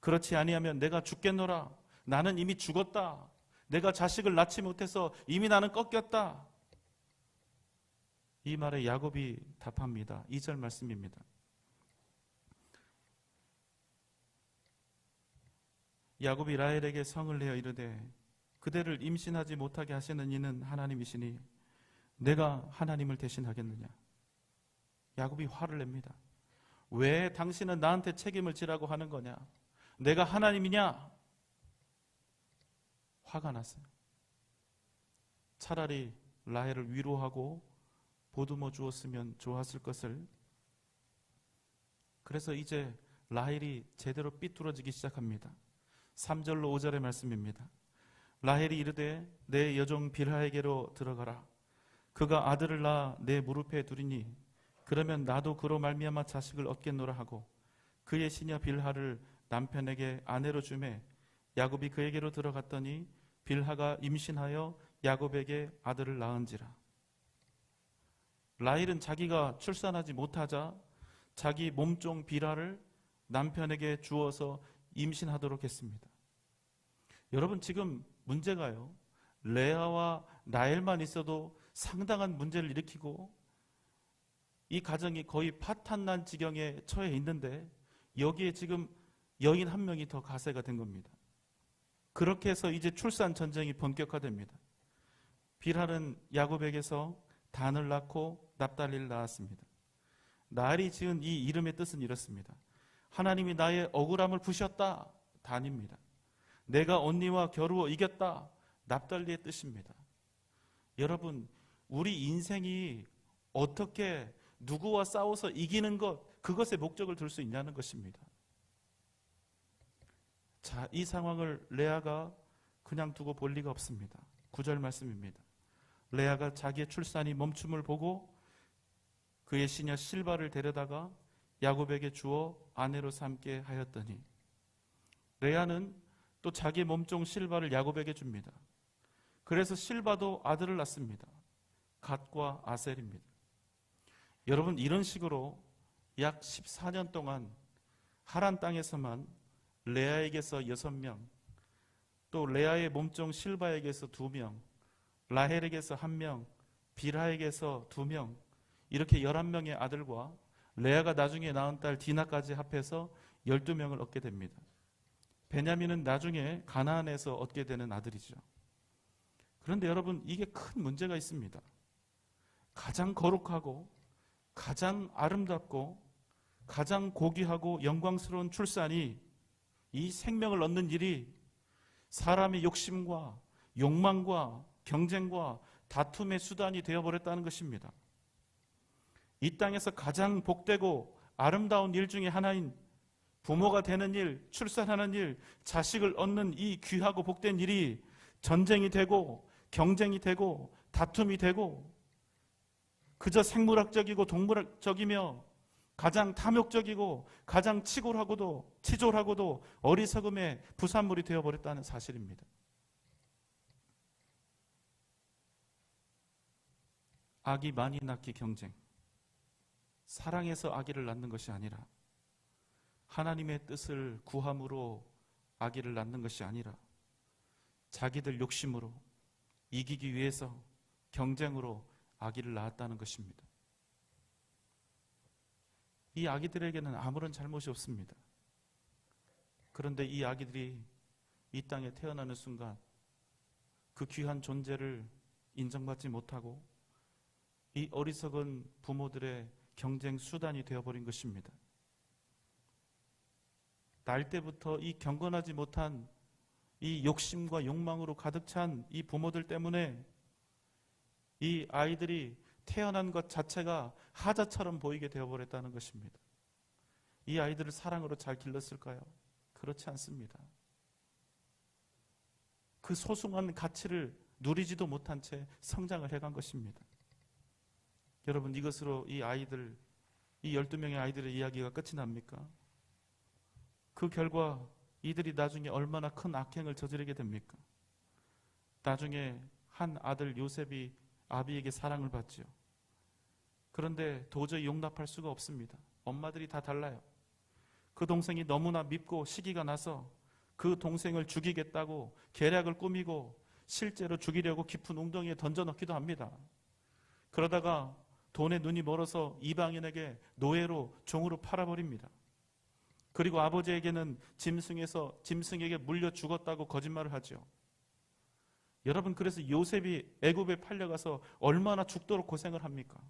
그렇지 아니하면 내가 죽겠노라. 나는 이미 죽었다. 내가 자식을 낳지 못해서 이미 나는 꺾였다. 이 말에 야곱이 답합니다. 2절 말씀입니다. 야곱이 라헬에게 성을 내어 이르되 그대를 임신하지 못하게 하시는 이는 하나님이시니 내가 하나님을 대신하겠느냐. 야곱이 화를 냅니다. 왜 당신은 나한테 책임을 지라고 하는 거냐? 내가 하나님이냐? 화가 났어요. 차라리 라헬을 위로하고 보듬어 주었으면 좋았을 것을. 그래서 이제 라헬이 제대로 삐뚤어지기 시작합니다. 3절로 5절의 말씀입니다. 라헬이 이르되 내 여종 빌하에게로 들어가라. 그가 아들을 낳아 내 무릎에 두리니 그러면 나도 그로 말미암아 자식을 얻겠노라 하고 그의 시녀 빌하를 남편에게 아내로 주매 야곱이 그에게로 들어갔더니 빌하가 임신하여 야곱에게 아들을 낳은지라. 라헬은 자기가 출산하지 못하자 자기 몸종 빌하를 남편에게 주어서 임신하도록 했습니다. 여러분, 지금 문제가요, 레아와 라헬만 있어도 상당한 문제를 일으키고 이 가정이 거의 파탄난 지경에 처해 있는데 여기에 지금 여인 한 명이 더 가세가 된 겁니다. 그렇게 해서 이제 출산 전쟁이 본격화됩니다. 빌하는 야곱에게서 단을 낳고 납달리를 낳았습니다. 라헬이 지은 이 이름의 뜻은 이렇습니다. 하나님이 나의 억울함을 푸셨다. 단입니다. 내가 언니와 겨루어 이겼다. 납달리의 뜻입니다. 여러분, 우리 인생이 어떻게 누구와 싸워서 이기는 것, 그것에 목적을 둘 수 있냐는 것입니다. 자, 이 상황을 레아가 그냥 두고 볼 리가 없습니다. 9절 말씀입니다. 레아가 자기의 출산이 멈춤을 보고 그의 시녀 실바를 데려다가 야곱에게 주어 아내로 삼게 하였더니, 레아는 또 자기 몸종 실바를 야곱에게 줍니다. 그래서 실바도 아들을 낳습니다. 갓과 아셀입니다. 여러분, 이런 식으로 약 14년 동안 하란 땅에서만 레아에게서 6명, 또 레아의 몸종 실바에게서 2명, 라헬에게서 1명, 빌하에게서 2명, 이렇게 11명의 아들과 레아가 나중에 낳은 딸 디나까지 합해서 12명을 얻게 됩니다. 베냐민은 나중에 가나안에서 얻게 되는 아들이죠. 그런데 여러분, 이게 큰 문제가 있습니다. 가장 거룩하고 가장 아름답고 가장 고귀하고 영광스러운 출산이, 이 생명을 얻는 일이 사람의 욕심과 욕망과 경쟁과 다툼의 수단이 되어버렸다는 것입니다. 이 땅에서 가장 복되고 아름다운 일 중에 하나인 부모가 되는 일, 출산하는 일, 자식을 얻는 이 귀하고 복된 일이 전쟁이 되고 경쟁이 되고 다툼이 되고 그저 생물학적이고 동물학적이며 가장 탐욕적이고 가장 치졸하고도 어리석음의 부산물이 되어버렸다는 사실입니다. 아기 많이 낳기 경쟁, 사랑해서 아기를 낳는 것이 아니라 하나님의 뜻을 구함으로 아기를 낳는 것이 아니라 자기들 욕심으로 이기기 위해서 경쟁으로 아기를 낳았다는 것입니다. 이 아기들에게는 아무런 잘못이 없습니다. 그런데 이 아기들이 이 땅에 태어나는 순간 그 귀한 존재를 인정받지 못하고 이 어리석은 부모들의 경쟁 수단이 되어버린 것입니다. 날 때부터 이 경건하지 못한 이 욕심과 욕망으로 가득 찬 이 부모들 때문에 이 아이들이 태어난 것 자체가 하자처럼 보이게 되어버렸다는 것입니다. 이 아이들을 사랑으로 잘 길렀을까요? 그렇지 않습니다. 그 소중한 가치를 누리지도 못한 채 성장을 해간 것입니다. 여러분, 이것으로 이 아이들, 이 12명의 아이들의 이야기가 끝이 납니까? 그 결과 이들이 나중에 얼마나 큰 악행을 저지르게 됩니까? 나중에 한 아들 요셉이 아비에게 사랑을 받죠. 그런데 도저히 용납할 수가 없습니다. 엄마들이 다 달라요. 그 동생이 너무나 밉고 시기가 나서 그 동생을 죽이겠다고 계략을 꾸미고 실제로 죽이려고 깊은 웅덩이에 던져넣기도 합니다. 그러다가 돈에 눈이 멀어서 이방인에게 노예로 종으로 팔아버립니다. 그리고 아버지에게는 짐승에게 물려 죽었다고 거짓말을 하죠. 여러분, 그래서 요셉이 애굽에 팔려가서 얼마나 죽도록 고생을 합니까?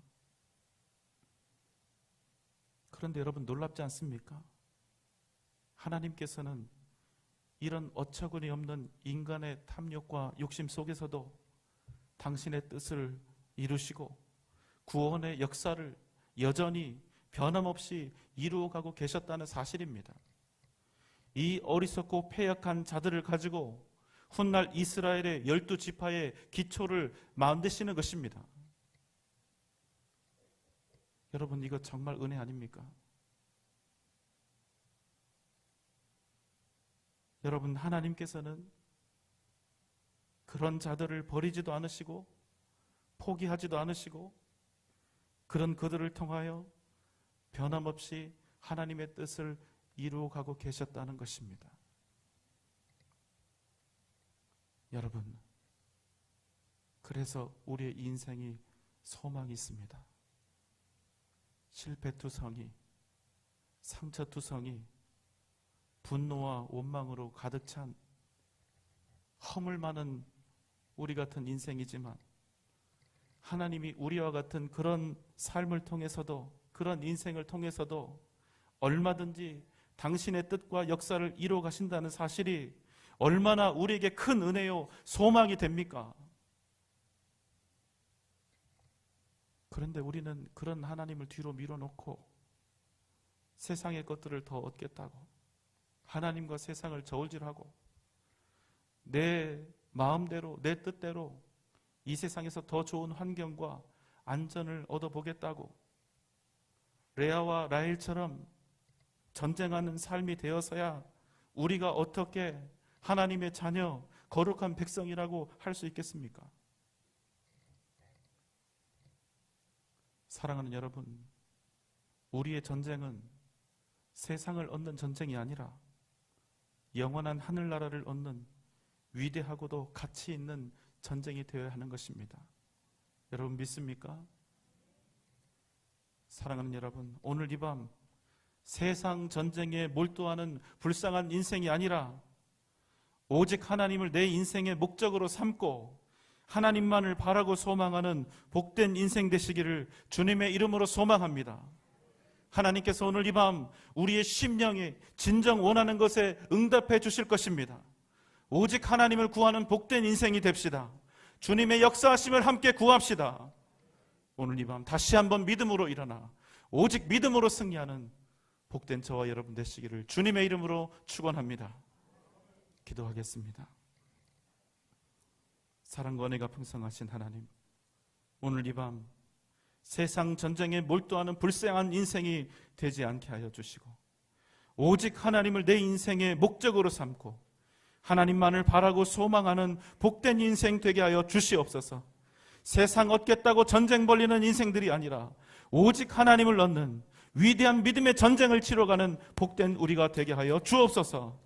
그런데 여러분, 놀랍지 않습니까? 하나님께서는 이런 어처구니 없는 인간의 탐욕과 욕심 속에서도 당신의 뜻을 이루시고 구원의 역사를 여전히 변함없이 이루어가고 계셨다는 사실입니다. 이 어리석고 패역한 자들을 가지고 훗날 이스라엘의 12지파의 기초를 만드시는 것입니다. 여러분, 이거 정말 은혜 아닙니까? 여러분, 하나님께서는 그런 자들을 버리지도 않으시고 포기하지도 않으시고 그런 그들을 통하여 변함없이 하나님의 뜻을 이루어가고 계셨다는 것입니다. 여러분, 그래서 우리의 인생이 소망이 있습니다. 실패투성이, 상처투성이, 분노와 원망으로 가득 찬 허물 많은 우리 같은 인생이지만 하나님이 우리와 같은 그런 삶을 통해서도, 그런 인생을 통해서도 얼마든지 당신의 뜻과 역사를 이루어 가신다는 사실이 얼마나 우리에게 큰 은혜요 소망이 됩니까? 그런데 우리는 그런 하나님을 뒤로 밀어놓고 세상의 것들을 더 얻겠다고 하나님과 세상을 저울질하고 내 마음대로, 내 뜻대로 이 세상에서 더 좋은 환경과 안전을 얻어보겠다고 레아와 라헬처럼 전쟁하는 삶이 되어서야 우리가 어떻게 하나님의 자녀, 거룩한 백성이라고 할 수 있겠습니까? 사랑하는 여러분, 우리의 전쟁은 세상을 얻는 전쟁이 아니라 영원한 하늘나라를 얻는 위대하고도 가치 있는 전쟁이 되어야 하는 것입니다. 여러분 믿습니까? 사랑하는 여러분, 오늘 이 밤 세상 전쟁에 몰두하는 불쌍한 인생이 아니라 오직 하나님을 내 인생의 목적으로 삼고 하나님만을 바라고 소망하는 복된 인생 되시기를 주님의 이름으로 소망합니다. 하나님께서 오늘 이 밤 우리의 심령이 진정 원하는 것에 응답해 주실 것입니다. 오직 하나님을 구하는 복된 인생이 됩시다. 주님의 역사하심을 함께 구합시다. 오늘 이 밤 다시 한번 믿음으로 일어나 오직 믿음으로 승리하는 복된 저와 여러분 되시기를 주님의 이름으로 축원합니다. 기도하겠습니다. 사랑과 은혜가 풍성하신 하나님, 오늘 이 밤 세상 전쟁에 몰두하는 불쌍한 인생이 되지 않게 하여 주시고 오직 하나님을 내 인생의 목적으로 삼고 하나님만을 바라고 소망하는 복된 인생 되게 하여 주시옵소서. 세상 얻겠다고 전쟁 벌리는 인생들이 아니라 오직 하나님을 얻는 위대한 믿음의 전쟁을 치러가는 복된 우리가 되게 하여 주옵소서.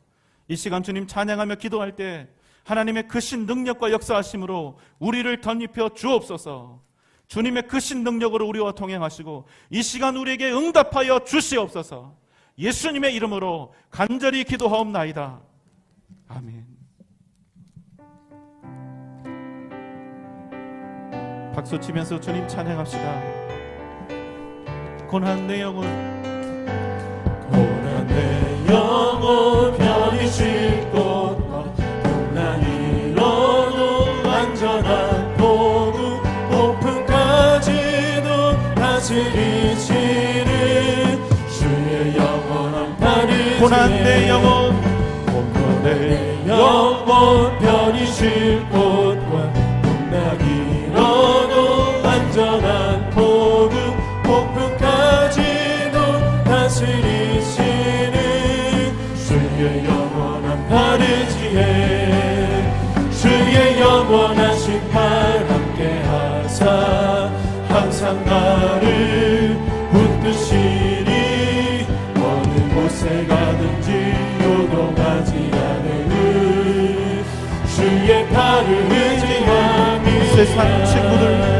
이 시간 주님 찬양하며 기도할 때 하나님의 크신 능력과 역사하심으로 우리를 덧입혀 주옵소서. 주님의 크신 능력으로 우리와 동행하시고 이 시간 우리에게 응답하여 주시옵소서. 예수님의 이름으로 간절히 기도하옵나이다. 아멘. 박수 치면서 주님 찬양합시다. 고난 내 영혼, 고난 내 영혼 편히 쉴 곳과 풍랑이 일어도 안전한 도구 폭풍까지도 다스리시는 주의 영원한 팔을 고난 내 영혼, 고난 내 영혼 편히 쉴 곳과 풍랑이 일어도 안전한 도구 폭풍까지도 다스리시는 주의 영원한 팔을 지혜 주의 영원하신 팔 함께 하사 항상 나를 붙드시니 어느 곳에 가든지 요동하지 않으니 주의 팔을 의지하니 세상 친구들